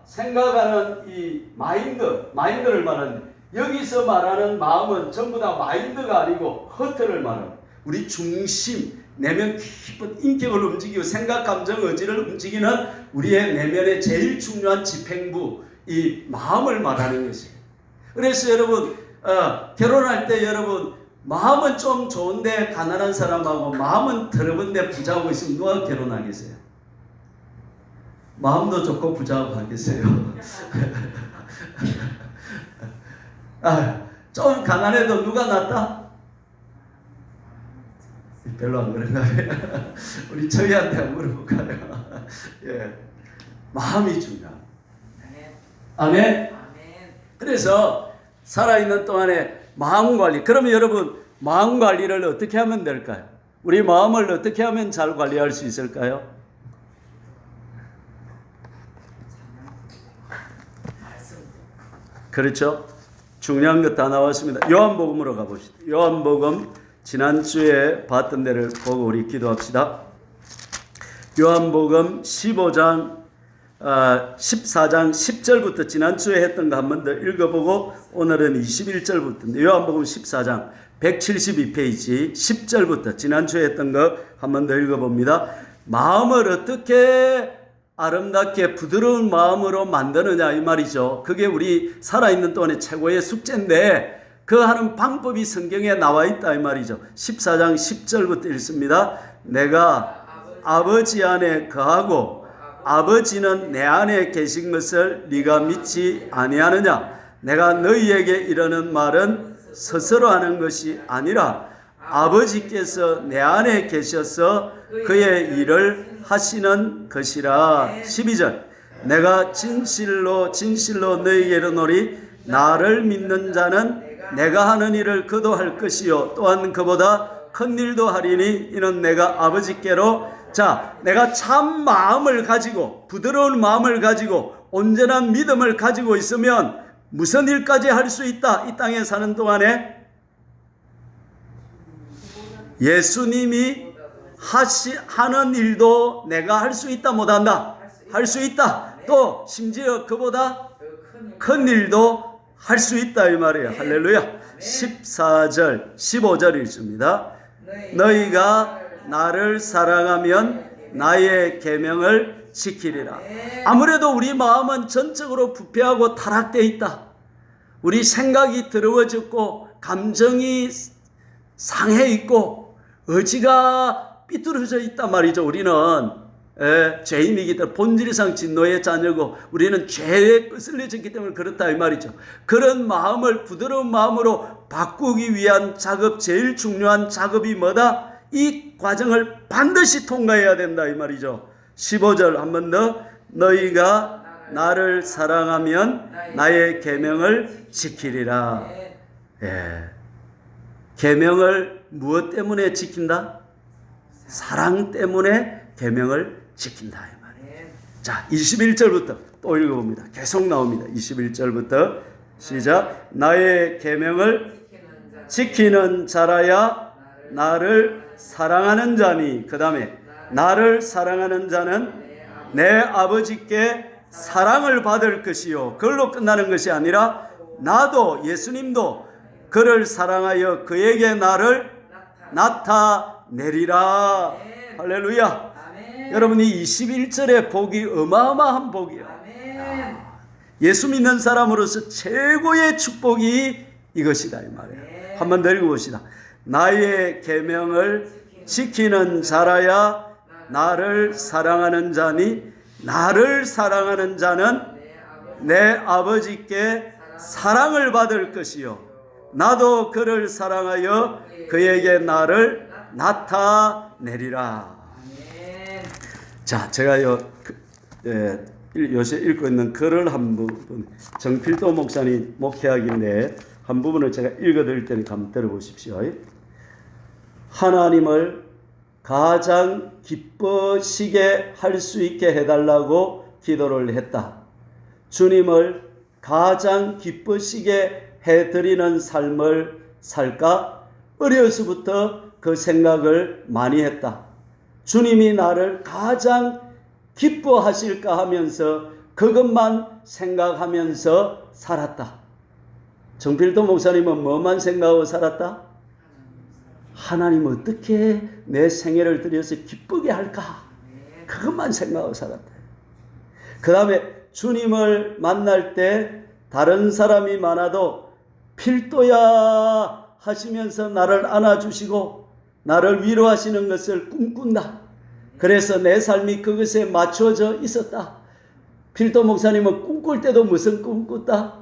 Speaker 1: 생각하는 이 마인드를 말하는데 여기서 말하는 마음은 전부 다 마인드가 아니고 허터를 말합니다. 우리 중심, 내면 깊은 인격을 움직이고 생각, 감정, 의지를 움직이는 우리의 내면의 제일 중요한 집행부, 이 마음을 말하는 것이에요. 그래서 여러분 결혼할 때 여러분 마음은 좀 좋은데 가난한 사람하고 마음은 더러운데 부자하고 있으면 누가 결혼하겠어요? 마음도 좋고 부자하고 하겠어요? 좀 가난해도 누가 낫다? 별로 안 그런가 봐요. 우리 저희한테 한번 물어볼까요? 예. 마음이 중요합니다. 아멘. 그래서 살아있는 동안에 마음 관리. 그러면 여러분 마음 관리를 어떻게 하면 될까요? 우리 마음을 어떻게 하면 잘 관리할 수 있을까요? 그렇죠. 중요한 것 다 나왔습니다. 요한복음으로 가봅시다. 요한복음 지난주에 봤던 데를 보고 우리 기도합시다. 요한복음 15장 14장 10절부터 지난주에 했던 거 한 번 더 읽어보고 오늘은 21절부터 요한복음 14장 172페이지 10절부터 지난주에 했던 거 한 번 더 읽어봅니다. 마음을 어떻게 아름답게 부드러운 마음으로 만드느냐 이 말이죠. 그게 우리 살아있는 동안의 최고의 숙제인데 그 하는 방법이 성경에 나와 있다 이 말이죠. 14장 10절부터 읽습니다. 내가 아버지 안에 거하고 아버지는 내 안에 계신 것을 네가 믿지 아니하느냐? 내가 너희에게 이르는 말은 스스로 하는 것이 아니라 아버지께서 내 안에 계셔서 그의 일을 하시는 것이라. 12절 내가 진실로 진실로 너희에게 이르노니 나를 믿는 자는 내가 하는 일을 그도 할 것이요 또한 그보다 큰 일도 하리니 이는 내가 아버지께로 자 내가 참 마음을 가지고 부드러운 마음을 가지고 온전한 믿음을 가지고 있으면 무슨 일까지 할 수 있다. 이 땅에 사는 동안에 예수님이 하는 일도 내가 할 수 있다 못한다. 할 수 있다. 또 심지어 그보다 큰 일도 할 수 있다 이 말이에요. 할렐루야. 14절 15절 읽습니다. 너희가 나를 사랑하면 나의 계명을 지키리라. 아무래도 우리 마음은 전적으로 부패하고 타락되어 있다. 우리 생각이 더러워졌고 감정이 상해 있고 의지가 삐뚤어져 있단 말이죠. 우리는 죄인이기 때문에 본질상 진노의 자녀고 우리는 죄에 끄슬려졌기 때문에 그렇다 이 말이죠. 그런 마음을 부드러운 마음으로 바꾸기 위한 작업, 제일 중요한 작업이 뭐다? 이 과정을 반드시 통과해야 된다 이 말이죠. 15절 한 번 더. 너희가 나를 사랑하면 나의 계명을 지키리라. 계명을 무엇 때문에 지킨다? 사랑 때문에 계명을 지킨다 이 말이에요. 자, 21절부터 또 읽어봅니다. 계속 나옵니다. 21절부터 시작. 나의 계명을 지키는 자라야 나를 사랑하는 자니. 그 다음에 나를 사랑하는 자는 내 아버지께 사랑을 받을 것이요. 그걸로 끝나는 것이 아니라 나도 예수님도 그를 사랑하여 그에게 나를 나타내리라. 할렐루야. 여러분이 21절의 복이 어마어마한 복이에요. 예수 믿는 사람으로서 최고의 축복이 이것이다 이 말이에요. 한번 더 읽어봅시다. 나의 계명을 지키는 자라야 나를 사랑하는 자니 나를 사랑하는 자는 내 아버지께 사랑을 받을 것이요 나도 그를 사랑하여 그에게 나를 나타내리라. 자, 제가 요새 읽고 있는 글을 한 부분, 정필도 목사님 목회학인데 한 부분을 제가 읽어드릴 테니까 한번 들어보십시오. 하나님을 가장 기뻐시게 할 수 있게 해달라고 기도를 했다. 주님을 가장 기뻐시게 해드리는 삶을 살까? 어려서부터 그 생각을 많이 했다. 주님이 나를 가장 기뻐하실까 하면서 그것만 생각하면서 살았다. 정필도 목사님은 뭐만 생각하고 살았다? 하나님 어떻게 내 생애를 들여서 기쁘게 할까? 그것만 생각하고 살았다. 그 다음에 주님을 만날 때 다른 사람이 많아도 필도야 하시면서 나를 안아주시고 나를 위로하시는 것을 꿈꾼다. 그래서 내 삶이 그것에 맞춰져 있었다. 필도 목사님은 꿈꿀 때도 무슨 꿈 꿨다?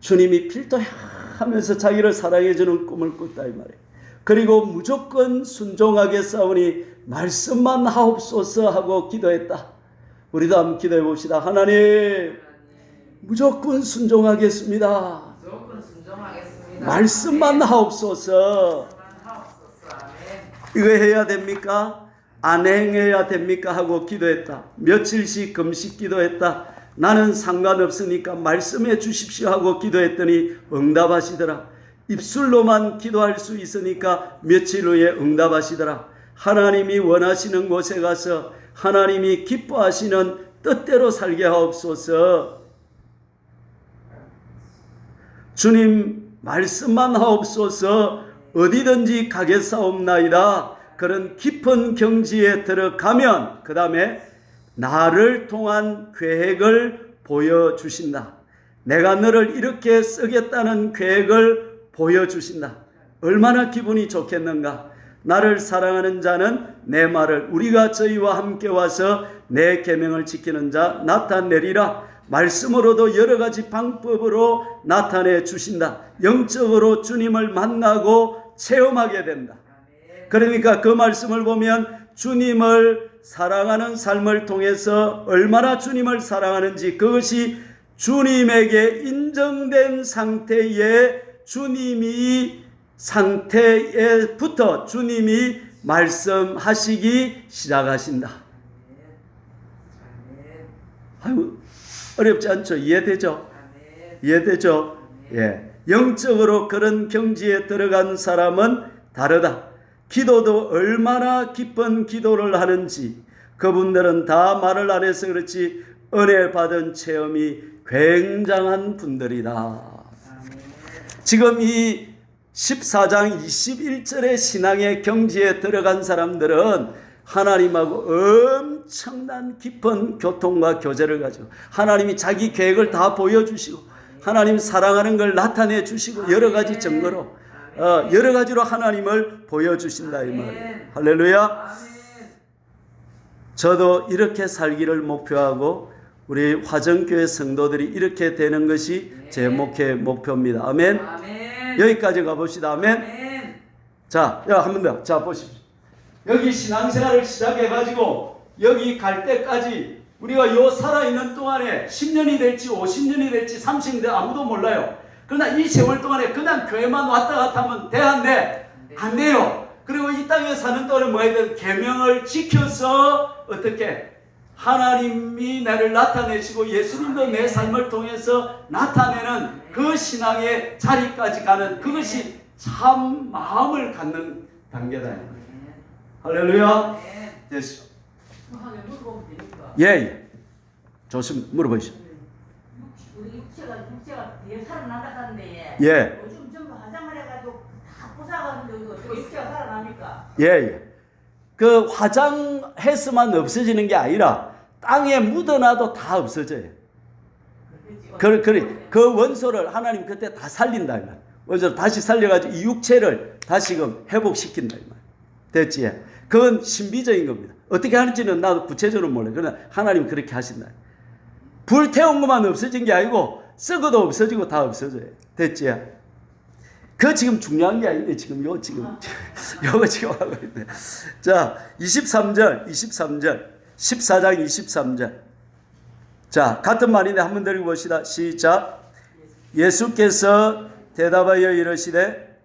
Speaker 1: 주님이 필도야 하면서 자기를 사랑해주는 꿈을 꿨다 이 말이에요. 그리고 무조건 순종하게 싸우니 말씀만 하옵소서 하고 기도했다. 우리도 한번 기도해 봅시다. 하나님 무조건 순종하겠습니다. 말씀만 하옵소서. 이거 해야 됩니까? 안 행해야 됩니까? 하고 기도했다. 며칠씩 금식 기도했다. 나는 상관없으니까 말씀해 주십시오 하고 기도했더니 응답하시더라. 입술로만 기도할 수 있으니까 며칠 후에 응답하시더라. 하나님이 원하시는 곳에 가서 하나님이 기뻐하시는 뜻대로 살게 하옵소서. 주님 말씀만 하옵소서. 어디든지 가겠사옵나이다. 그런 깊은 경지에 들어가면 그 다음에 나를 통한 계획을 보여주신다. 내가 너를 이렇게 쓰겠다는 계획을 보여주신다. 얼마나 기분이 좋겠는가. 나를 사랑하는 자는 내 말을 우리가 저희와 함께 와서 내 계명을 지키는 자 나타내리라. 말씀으로도 여러 가지 방법으로 나타내 주신다. 영적으로 주님을 만나고 체험하게 된다. 그러니까 그 말씀을 보면 주님을 사랑하는 삶을 통해서 얼마나 주님을 사랑하는지, 그것이 주님에게 인정된 상태에부터 주님이 말씀하시기 시작하신다. 아유, 어렵지 않죠? 이해되죠? 이해되죠? 예. 영적으로 그런 경지에 들어간 사람은 다르다. 기도도 얼마나 깊은 기도를 하는지 그분들은 다 말을 안 해서 그렇지 은혜 받은 체험이 굉장한 분들이다. 지금 이 14장 21절의 신앙의 경지에 들어간 사람들은 하나님하고 엄청난 깊은 교통과 교제를 가지고 하나님이 자기 계획을 다 보여주시고 하나님 사랑하는 걸 나타내 주시고 여러 가지 증거로 여러 가지로 하나님을 보여주신다 이 말이에요. 할렐루야. 저도 이렇게 살기를 목표하고 우리 화정교회 성도들이 이렇게 되는 것이 제 목표입니다. 아멘. 여기까지 가봅시다. 아멘. 자, 한 번 더. 자, 보십시오. 여기 신앙생활을 시작해가지고 여기 갈 때까지 우리가 요 살아있는 동안에 10년이 될지 50년이 될지 30년이 될지 아무도 몰라요. 그러나 이 세월 동안에 그냥 교회만 왔다 갔다 하면 돼, 안 돼? 안 돼요. 그리고 이 땅에 사는 동안에 뭐 해야 돼? 계명을 지켜서 어떻게? 하나님이 나를 나타내시고 예수님도 내 삶을 통해서 나타내는 그 신앙의 자리까지 가는 그것이 참 마음을 갖는 단계다. 할렐루야. 됐어. 예. 좋습니다. 물어보시죠.
Speaker 2: 우리 육체가 살아난다는데
Speaker 1: 예.
Speaker 2: 요즘 전부 화장을 해가지고 다 부사가는데 어떻게 육체가 살아납니까?
Speaker 1: 예. 그 화장해서만 없어지는 게 아니라 땅에 묻어놔도 다 없어져요. 그 원소를 하나님 그때 다 살린다. 원소를 다시 살려가지고 이 육체를 다시금 회복시킨다. 됐지? 그건 신비적인 겁니다. 어떻게 하는지는 나도 구체적으로 몰라요. 그러나 하나님 그렇게 하신다. 불태운 것만 없어진 게 아니고 썩어도 없어지고 다 없어져요. 됐지? 그 지금 중요한 게 아닌데 지금 요거 지금 하고 있네. 자, 23절 14장 23절. 자, 같은 말인데 한번 더 읽어봅시다. 시작. 예수께서 대답하여 이르시되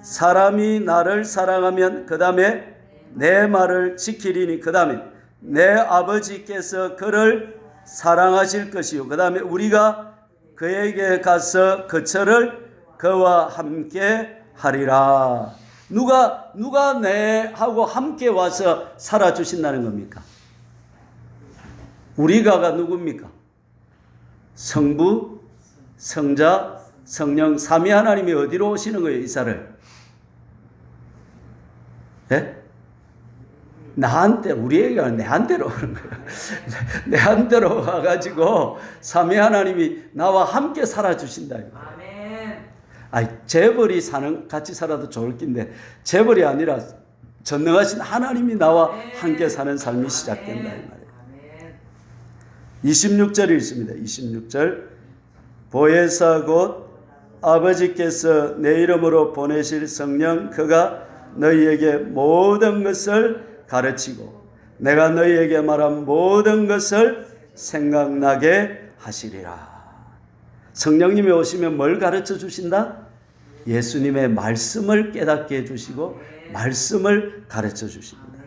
Speaker 1: 사람이 나를 사랑하면 그 다음에 내 말을 지키리니 그 다음에 내 아버지께서 그를 사랑하실 것이요 그 다음에 우리가 그에게 가서 거처를 그와 함께 하리라. 누가 내하고 함께 와서 살아주신다는 겁니까? 우리가가 누굽니까? 성부, 성자, 성령, 삼위 하나님이 어디로 오시는 거예요? 이사를? 예? 나한테, 우리에게 내한테로 오는 거예요. 내한테로 와가지고 삼위 하나님이 나와 함께 살아주신다. 재벌이 같이 살아도 좋을 낀데 재벌이 아니라 전능하신 하나님이 나와 함께 사는 삶이 시작된다 이 말이에요. 26절이 있습니다. 26절. 보혜사 곧 아버지께서 내 이름으로 보내실 성령 그가 너희에게 모든 것을 가르치고 내가 너희에게 말한 모든 것을 생각나게 하시리라. 성령님이 오시면 뭘 가르쳐 주신다? 예수님의 말씀을 깨닫게 해주시고 말씀을 가르쳐 주십니다.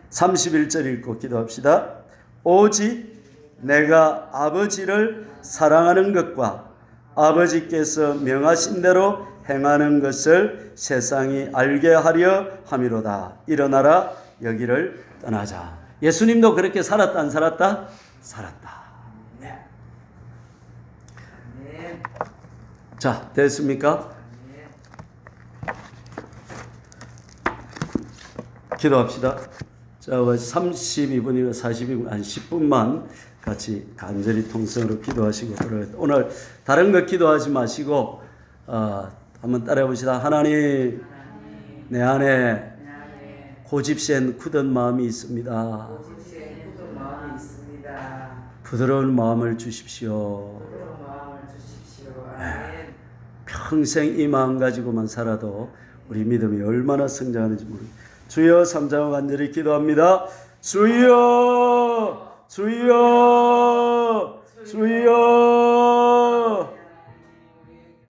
Speaker 1: 31절 읽고 기도합시다. 오직 내가 아버지를 사랑하는 것과 아버지께서 명하신 대로 행하는 것을 세상이 알게 하려 함이로다. 일어나라 여기를 떠나자. 예수님도 그렇게 살았다 안 살았다? 살았다. 네. 자, 됐습니까? 기도합시다. 자, 32분이나 42분, 한 10분만 같이 간절히 통성으로 기도하시고 오늘 다른 거 기도하지 마시고 한번 따라해 봅시다. 하나님, 내 안에 고집센 굳은 마음이 있습니다. 부드러운 마음을 주십시오. 평생 이 마음 가지고만 살아도 우리 믿음이 얼마나 성장하는지 모르겠어요. 주여 삼장을 간절히 기도합니다. 주여 주여 주여